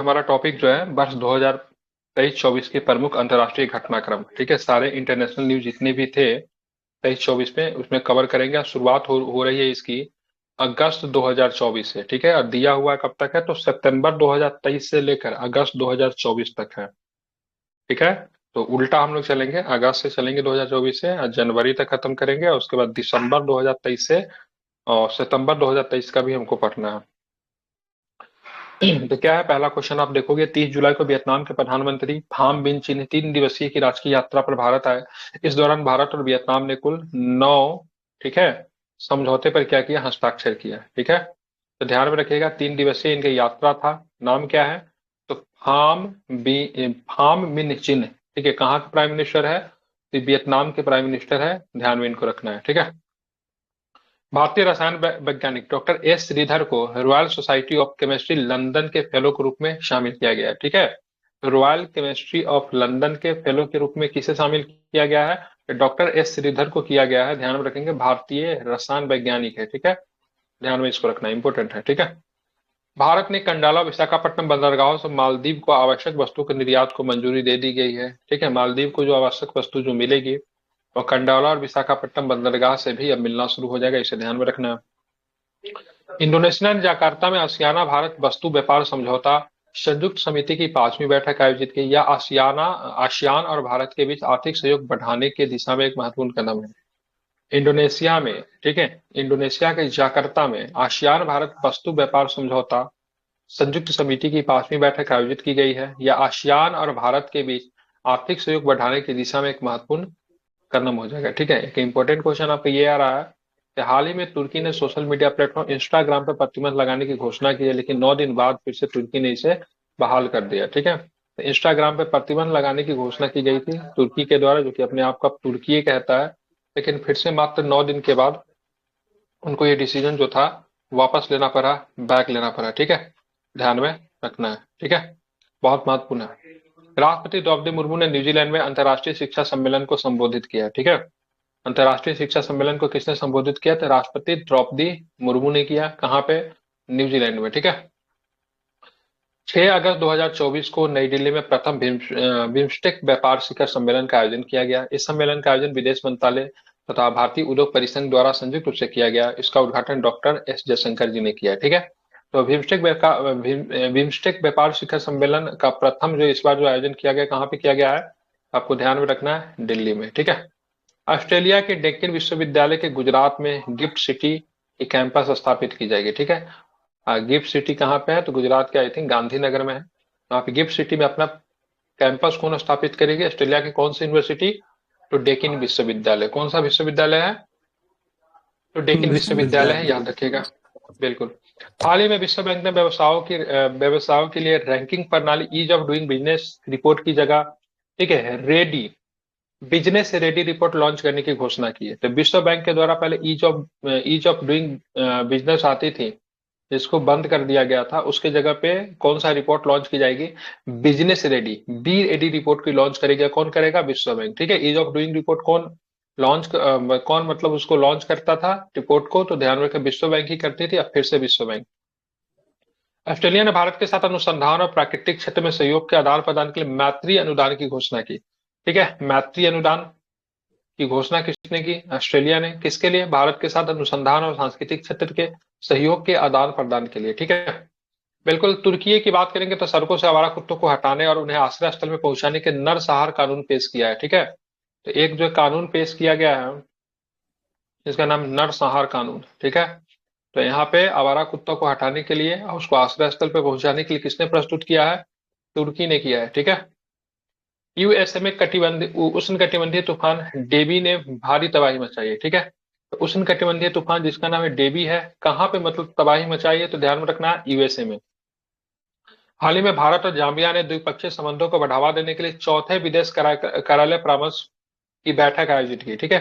हमारा टॉपिक जो है वर्ष 2023-24 के प्रमुख अंतर्राष्ट्रीय घटनाक्रम, ठीक है। सारे इंटरनेशनल न्यूज जितने भी थे 23-24 में, उसमें कवर करेंगे। और शुरुआत हो रही है इसकी अगस्त 2024 से, ठीक है। और दिया हुआ कब तक है, तो सितंबर 2023 से लेकर अगस्त 2024 तक है, ठीक है। तो उल्टा हम लोग चलेंगे, अगस्त से चलेंगे 2024 से, और जनवरी तक खत्म करेंगे, और उसके बाद दिसंबर 2023 से और सितंबर 2023 का भी हमको पढ़ना है। तो क्या है, पहला क्वेश्चन आप देखोगे, 30 जुलाई को वियतनाम के प्रधानमंत्री फाम बिन चिन 3 दिवसीय की राजकीय यात्रा पर भारत आए। इस दौरान भारत और वियतनाम ने कुल 9, ठीक है, समझौते पर क्या किया, हस्ताक्षर किया, ठीक है। तो ध्यान में रखिएगा, 3 दिवसीय इनकी यात्रा था। नाम क्या है, तो फाम मिन चिन, ठीक है। कहाँ के प्राइम मिनिस्टर है, तो वियतनाम के प्राइम मिनिस्टर है। ध्यान में इनको रखना है, ठीक है। भारतीय रसायन वैज्ञानिक डॉक्टर एस श्रीधर को royal society of chemistry London के फेलो के रूप में शामिल किया गया है, ठीक है। रॉयल केमिस्ट्री ऑफ लंदन के फेलो के रूप में किसे शामिल किया गया है, डॉक्टर एस श्रीधर को किया गया है। ध्यान में रखेंगे, भारतीय रसायन वैज्ञानिक है, ठीक है। ध्यान में इसको रखना इंपॉर्टेंट है, ठीक है। भारत ने कंडाला विशाखापट्टनम बंदरगाहों से मालदीव को आवश्यक वस्तु के निर्यात को मंजूरी दे दी गई है, ठीक है। मालदीव को जो आवश्यक वस्तु जो मिलेगी, और कंडाला और विशाखापट्टनम बंदरगाह से भी अब मिलना शुरू हो जाएगा, इसे ध्यान में रखना है। इंडोनेशिया ने जकार्ता में आसियाना भारत वस्तु व्यापार समझौता संयुक्त समिति की 5वीं बैठक आयोजित की। यह आसियान और भारत के बीच आर्थिक सहयोग बढ़ाने की दिशा में एक महत्वपूर्ण कदम है। इंडोनेशिया में, ठीक है, इंडोनेशिया के जकार्ता में आसियान भारत वस्तु व्यापार समझौता संयुक्त समिति की 5वीं बैठक आयोजित की गई है। यह आसियान और भारत के बीच आर्थिक सहयोग बढ़ाने की दिशा में एक महत्वपूर्ण कदम हो जाएगा, ठीक है। एक इंपॉर्टेंट क्वेश्चन आपका ये आ रहा है कि हाल ही में तुर्की ने सोशल मीडिया प्लेटफॉर्म इंस्टाग्राम पर प्रतिबंध लगाने की घोषणा की है, लेकिन 9 दिन बाद फिर से तुर्की ने इसे बहाल कर दिया, ठीक है। तो इंस्टाग्राम पर प्रतिबंध लगाने की घोषणा की गई थी तुर्की के द्वारा, जो कि अपने आप को अब तुर्की कहता है, लेकिन फिर से मात्र 9 दिन के बाद उनको ये डिसीजन जो था वापस लेना पड़ा, बैक लेना पड़ा, ठीक है। ध्यान में रखना है, ठीक है, बहुत महत्वपूर्ण है। राष्ट्रपति द्रौपदी मुर्मू ने न्यूजीलैंड में अंतर्राष्ट्रीय शिक्षा सम्मेलन को संबोधित किया, ठीक है। अंतर्राष्ट्रीय शिक्षा सम्मेलन को किसने संबोधित किया, तो राष्ट्रपति द्रौपदी मुर्मू ने किया। कहाँ पे, न्यूजीलैंड में, ठीक है। 6 अगस्त 2024 को नई दिल्ली में प्रथम बिम्स्टेक व्यापार शिखर सम्मेलन का आयोजन किया गया। इस सम्मेलन का आयोजन विदेश मंत्रालय तथा भारतीय उद्योग परिसंघ द्वारा संयुक्त रूप से किया गया। इसका उद्घाटन डॉक्टर एस जयशंकर जी ने किया, ठीक है। तो बिम्स्टेक व्यापार शिखर सम्मेलन का प्रथम जो इस बार जो आयोजन किया गया, कहाँ पे किया गया है, आपको ध्यान में रखना है, दिल्ली में, ठीक है। ऑस्ट्रेलिया के डेक्कन विश्वविद्यालय के गुजरात में गिफ्ट सिटी की कैंपस स्थापित की जाएगी, ठीक है। गिफ्ट सिटी कहाँ पे है, तो गुजरात के आई थिंक गांधीनगर में है। वहाँ पे गिफ्ट सिटी में अपना कैंपस कौन स्थापित करेगी, ऑस्ट्रेलिया की कौन सी यूनिवर्सिटी, तो डेक्कन विश्वविद्यालय। कौन सा विश्वविद्यालय है, तो डेक्कन विश्वविद्यालय है, विश्वविद्यालय। याद रखिएगा, बिल्कुल। हाल ही में विश्व बैंक ने व्यवसायों के लिए रैंकिंग प्रणाली ease of doing business report की जगह, ठीक है, बिजनेस रेडी रिपोर्ट लॉन्च करने की घोषणा की है। तो विश्व बैंक के द्वारा पहले ईज ऑफ डूइंग बिजनेस आती थी, जिसको बंद कर दिया गया था, उसके जगह पे कौन सा रिपोर्ट लॉन्च की जाएगी, business ready, B ready report की लॉन्च करेगा, कौन करेगा, विश्व बैंक, ठीक है। ईज ऑफ डूइंग रिपोर्ट कौन मतलब उसको लॉन्च करता था रिपोर्ट को, तो ध्यान रखें विश्व बैंक ही करती थी, अब फिर से विश्व बैंक। ऑस्ट्रेलिया ने भारत के साथ अनुसंधान और प्राकृतिक क्षेत्र में सहयोग के आदान प्रदान के लिए मैत्री अनुदान की घोषणा की, ठीक है। मैत्री अनुदान की घोषणा किसने की, ऑस्ट्रेलिया ने। किसके लिए, भारत के साथ अनुसंधान और सांस्कृतिक क्षेत्र के सहयोग के आदान प्रदान के लिए, ठीक है। बिल्कुल। तुर्की की बात करेंगे तो सड़कों से आवारा कुत्तों को हटाने और उन्हें आश्रय स्थल में पहुंचाने के नरसंहार कानून पेश किया है, ठीक है। तो एक जो कानून पेश किया गया है, जिसका नाम नरसंहार कानून, ठीक है। तो यहाँ पे आवारा कुत्तों को हटाने के लिए और उसको आश्रय स्थल पे पहुंचाने के लिए किसने प्रस्तुत किया है, तुर्की ने किया है, ठीक है। यूएसए में उष्ण कटिबंधीय तूफान डेबी ने भारी तबाही मचाई है, ठीक है। तो उष्ण कटिबंधीय तूफान जिसका नाम है डेबी है, कहाँ पे मतलब तबाही मचाई है, तो ध्यान में रखना है, यूएसए में। हाल ही में भारत और जाम्बिया ने द्विपक्षीय संबंधों को बढ़ावा देने के लिए चौथे विदेश कार्यालय परामर्श की बैठक आयोजित की, ठीक है।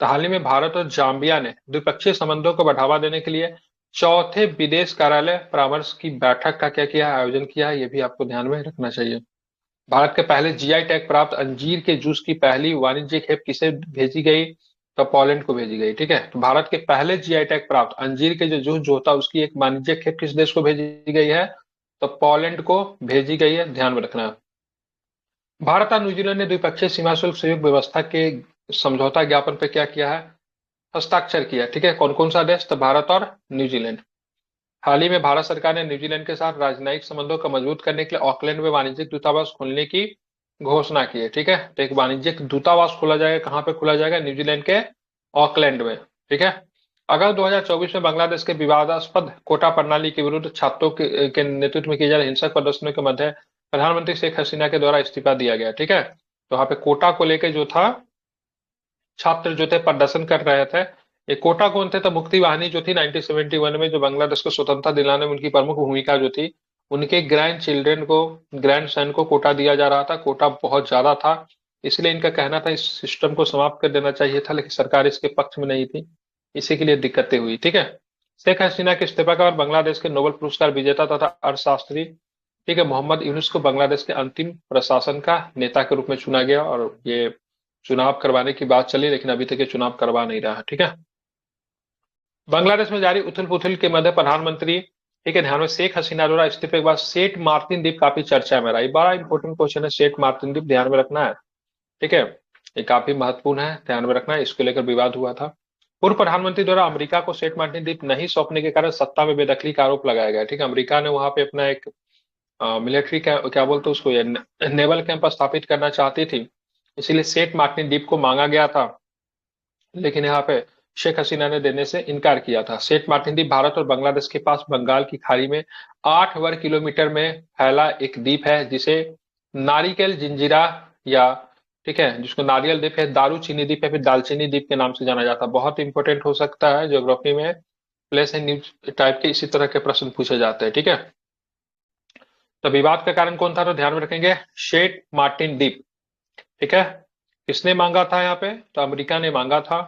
तो हाल ही में भारत और जाम्बिया ने द्विपक्षीय संबंधों को बढ़ावा देने के लिए चौथे विदेश कार्यालय परामर्श की बैठक का क्या किया है, आयोजन किया है, ये भी आपको ध्यान में रखना चाहिए। भारत के पहले जीआई टैग प्राप्त अंजीर के जूस की पहली वाणिज्यिक खेप किसे भेजी गई, तो पोलैंड को भेजी गई, ठीक है। तो भारत के पहले जीआई टैग प्राप्त अंजीर के जो जूस जो होता है उसकी एक वाणिज्यिक खेप किस देश को भेजी गई है, तो पोलैंड को भेजी गई है, ध्यान में रखना। भारत और न्यूजीलैंड ने द्विपक्षीय सीमा शुल्क सहयोग व्यवस्था के समझौता ज्ञापन पर क्या किया है, हस्ताक्षर किया। ठीक है, कौन कौन सा देश, तो भारत और न्यूजीलैंड। हाल ही में भारत सरकार ने न्यूजीलैंड के साथ राजनयिक संबंधों को मजबूत करने के लिए ऑकलैंड में वाणिज्यिक दूतावास खोलने की घोषणा की है। ठीक है, तो एक वाणिज्यिक दूतावास खोला जाएगा, कहां पे खोला जाएगा, न्यूजीलैंड के ऑकलैंड में। ठीक है, अगस्त 2024 में बांग्लादेश के विवादास्पद कोटा प्रणाली के विरुद्ध छात्रों के नेतृत्व में किए जा रहे हिंसक प्रदर्शनों के मध्य प्रधानमंत्री शेख हसीना के द्वारा इस्तीफा दिया गया। ठीक है, तो वहां पे कोटा को लेकर जो था, छात्र जो थे प्रदर्शन कर रहे थे। ये कोटा कौन थे, तो मुक्ति वाहिनी जो थी 1971 में, जो बांग्लादेश को स्वतंत्रता दिलाने में उनकी प्रमुख भूमिका जो थी, उनके ग्रैंड चिल्ड्रन को, ग्रैंड सन को कोटा दिया जा रहा था। कोटा बहुत ज्यादा था, इसलिए इनका कहना था इस सिस्टम को समाप्त कर देना चाहिए था, लेकिन सरकार इसके पक्ष में नहीं थी, इसी के लिए दिक्कतें हुई। ठीक है, शेख हसीना के इस्तीफा के बाद बांग्लादेश के नोबेल पुरस्कार विजेता तथा अर्थशास्त्री, ठीक है, मोहम्मद यूनुस को बांग्लादेश के अंतिम प्रशासन का नेता के रूप में चुना गया। और ये चुनाव करवाने की बात चली, लेकिन अभी तक ये चुनाव करवा नहीं रहा। ठीक है, बांग्लादेश में जारी उथल पुथल के मध्य प्रधानमंत्री, ठीक है, ध्यान में, शेख हसीना द्वारा इस्तीफे के बाद सेंट मार्टिन द्वीप काफी चर्चा में रहा। ये बड़ा इंपॉर्टेंट क्वेश्चन है, सेंट मार्टिन द्वीप, ध्यान में रखना है। ठीक है, ये काफी महत्वपूर्ण है, ध्यान में रखना है, इसको लेकर विवाद हुआ था। पूर्व प्रधानमंत्री द्वारा अमेरिका को सेंट मार्टिन द्वीप नहीं सौंपने के कारण सत्ता में बेदखली का आरोप लगाया गया। ठीक है, अमेरिका ने वहां पे अपना एक मिलिट्री क्या बोलते उसको, नेवल कैंप स्थापित करना चाहती थी, इसीलिए सेंट मार्टिन द्वीप को मांगा गया था, लेकिन यहाँ पे शेख हसीना ने देने से इनकार किया था। सेंट मार्टिन द्वीप भारत और बांग्लादेश के पास बंगाल की खाड़ी में 8 वर्ग किलोमीटर में फैला एक द्वीप है, जिसे नारिकेल जिंजीरा, या ठीक है, जिसको नारियल द्वीप है, दारूचीनी द्वीप है, फिर दालचीनी द्वीप के नाम से जाना जाता है। बहुत इंपॉर्टेंट हो सकता है, ज्योग्राफी में प्लेस एंड न्यूज टाइप के इसी तरह के प्रश्न पूछे जाते हैं। ठीक है, तो विवाद का कारण कौन था, तो ध्यान में रखेंगे सेंट मार्टिन द्वीप। ठीक है, किसने मांगा था यहाँ पे, तो अमेरिका ने मांगा था,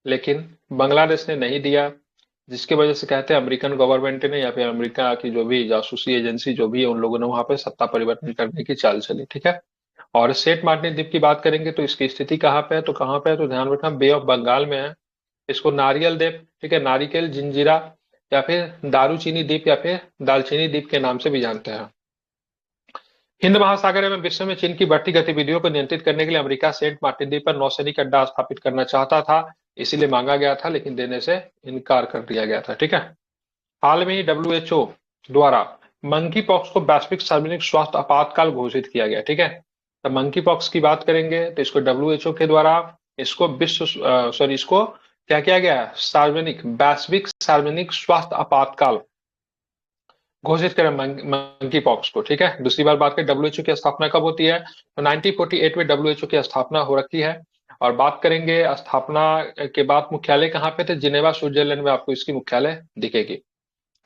लेकिन बांग्लादेश ने नहीं दिया, जिसकी वजह से कहते हैं अमेरिकन गवर्नमेंट ने या फिर अमेरिका की जो भी जासूसी एजेंसी जो भी है, उन लोगों ने वहां पे सत्ता परिवर्तन करने की चाल चली। ठीक है, और सेंट मार्टिन द्वीप की बात करेंगे तो इसकी स्थिति कहाँ पे है, तो कहाँ पे है, तो ध्यान रखना, बे ऑफ बंगाल में है। इसको नारियल द्वीप, ठीक है, नारिकेल जिंजीरा, या फिर दारूचीनी द्वीप, या फिर दालचीनी द्वीप के नाम से भी जानते हैं। हिंद महासागर एवं विश्व में चीन की बढ़ती गतिविधियों को नियंत्रित करने के लिए अमेरिका सेंट मार्टिन द्वीप पर नौसैनिक अड्डा स्थापित करना चाहता था, इसीलिए मांगा गया था, लेकिन देने से इनकार कर दिया गया था। ठीक है, हाल में ही डब्ल्यूएचओ द्वारा मंकी पॉक्स को वैश्विक सार्वजनिक स्वास्थ्य आपातकाल घोषित किया गया। ठीक है, तो मंकी पॉक्स की बात करेंगे तो इसको डब्ल्यूएचओ के द्वारा, इसको इसको क्या किया गया, सार्वजनिक, वैश्विक सार्वजनिक स्वास्थ्य आपातकाल घोषित करें मंकी पॉक्स को। ठीक है, दूसरी बार बात करें डब्ल्यूएचओ की स्थापना कब होती है, तो 1948 में डब्ल्यूएचओ की स्थापना हो रखी है। और बात करेंगे स्थापना के बाद मुख्यालय कहाँ पे थे, जिनेवा स्विट्जरलैंड में आपको इसकी मुख्यालय दिखेगी।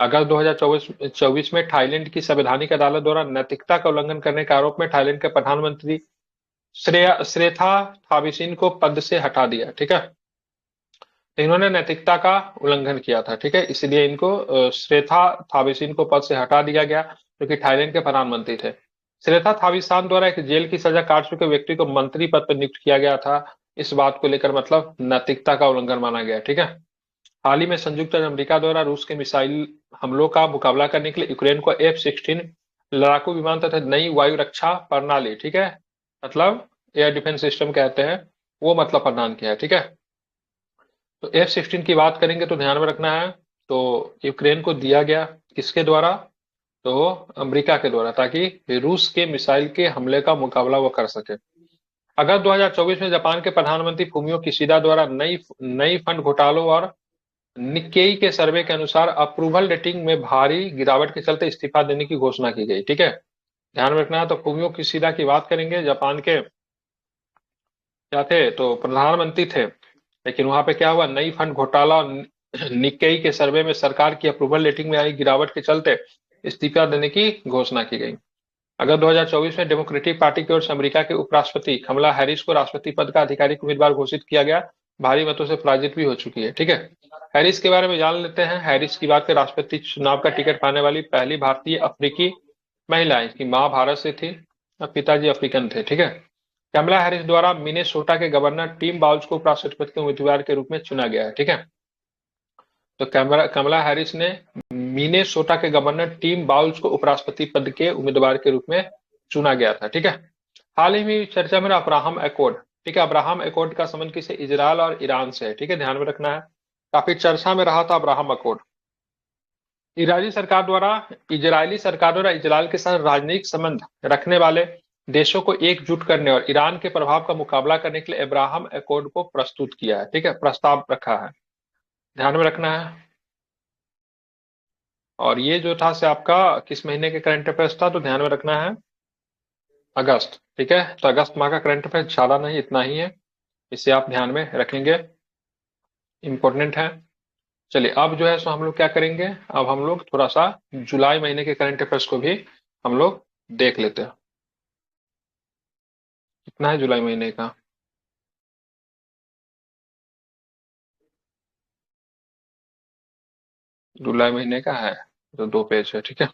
अगस्त 2024 में थाईलैंड की संवैधानिक अदालत द्वारा नैतिकता का उल्लंघन करने के आरोप में थाईलैंड के प्रधानमंत्री श्रेथा थाविसिन को पद से हटा दिया। ठीक है, तो इन्होंने नैतिकता का उल्लंघन किया था। ठीक है, इसलिए इनको श्रेथा थाविसिन को पद से हटा दिया गया, जो कि थाईलैंड के प्रधानमंत्री थे। श्रेथा थाविसान द्वारा एक जेल की सजा काट चुके व्यक्ति को मंत्री पद पर नियुक्त किया गया था। इस बात को लेकर मतलब नैतिकता का उल्लंघन माना गया। ठीक है, हाल ही में संयुक्त राज्य अमेरिका द्वारा रूस के मिसाइल हमलों का मुकाबला करने के लिए यूक्रेन को F-16 लड़ाकू विमान तथा नई वायु रक्षा प्रणाली, ठीक है, मतलब एयर डिफेंस सिस्टम कहते हैं, वो मतलब प्रदान किया है। ठीक है, तो F-16 की बात करेंगे तो ध्यान में रखना है, तो यूक्रेन को दिया गया किसके द्वारा, तो अमेरिका के द्वारा, ताकि रूस के मिसाइल के हमले का मुकाबला वो कर सके। अगस्त 2024 में जापान के प्रधानमंत्री फूमियो किशिदा द्वारा नई नई फंड घोटालों और निक्केई के सर्वे के अनुसार अप्रूवल रेटिंग में भारी गिरावट के चलते इस्तीफा देने की घोषणा की गई। ठीक है, ध्यान में रखना है। तो फूमियो किशिदा की बात करेंगे, जापान के क्या थे, तो प्रधानमंत्री थे, लेकिन वहां पे क्या हुआ, नई फंड घोटाला और निक्केई के सर्वे में सरकार की अप्रूवल रेटिंग में आई गिरावट के चलते इस्तीफा देने की घोषणा की गई। अगस्त 2024 में डेमोक्रेटिक पार्टी की ओर से अमेरिका के उपराष्ट्रपति कमला हैरिस को राष्ट्रपति पद का आधिकारिक उम्मीदवार घोषित किया गया, भारी मतों से पराजित भी हो चुकी है। ठीक है, हैरिस के बारे में जान लेते हैं। हैरिस की बात करें, राष्ट्रपति चुनाव का टिकट पाने वाली पहली भारतीय अफ्रीकी महिला, इसकी मां भारत से थी और पिताजी अफ्रीकन थे। ठीक है, कमला हैरिस द्वारा मिनेसोटा के गवर्नर टिम बाउल्स को उपराष्ट्रपति के उम्मीदवार के रूप में चुना गया है। ठीक है, तो कमला हैरिस ने मिनेसोटा के गवर्नर टिम बाउल्स को उपराष्ट्रपति पद के उम्मीदवार के रूप में चुना गया था। ठीक है। हाल ही में चर्चा में अब्राहम एकॉर्ड। ठीक है, अब्राहम एकॉर्ड का संबंध किसे, इजरायल और ईरान से है। ठीक है, ध्यान में रखना है। काफी चर्चा में रहा था अब्राहम एकॉर्ड। इजरायली सरकार द्वारा इजरायल के साथ राजनयिक संबंध रखने वाले देशों को एकजुट करने और ईरान के प्रभाव का मुकाबला करने के लिए अब्राहम एकॉर्ड को प्रस्तुत किया है। ठीक है, प्रस्ताव रखा है, ध्यान में रखना है। और ये जो था से आपका किस महीने के करंट अफेयर्स था, तो ध्यान में रखना है अगस्त। ठीक है, तो अगस्त माह का करंट अफेयर्स ज्यादा नहीं, इतना ही है, इसे आप ध्यान में रखेंगे, इंपॉर्टेंट है। चलिए अब जो है सो हम लोग क्या करेंगे, अब हम लोग थोड़ा सा जुलाई महीने के करंट अफेयर्स को भी हम लोग देख लेते हैं। कितना है जुलाई महीने का, जुलाई महीने का है तो 2 पेज है। ठीक है,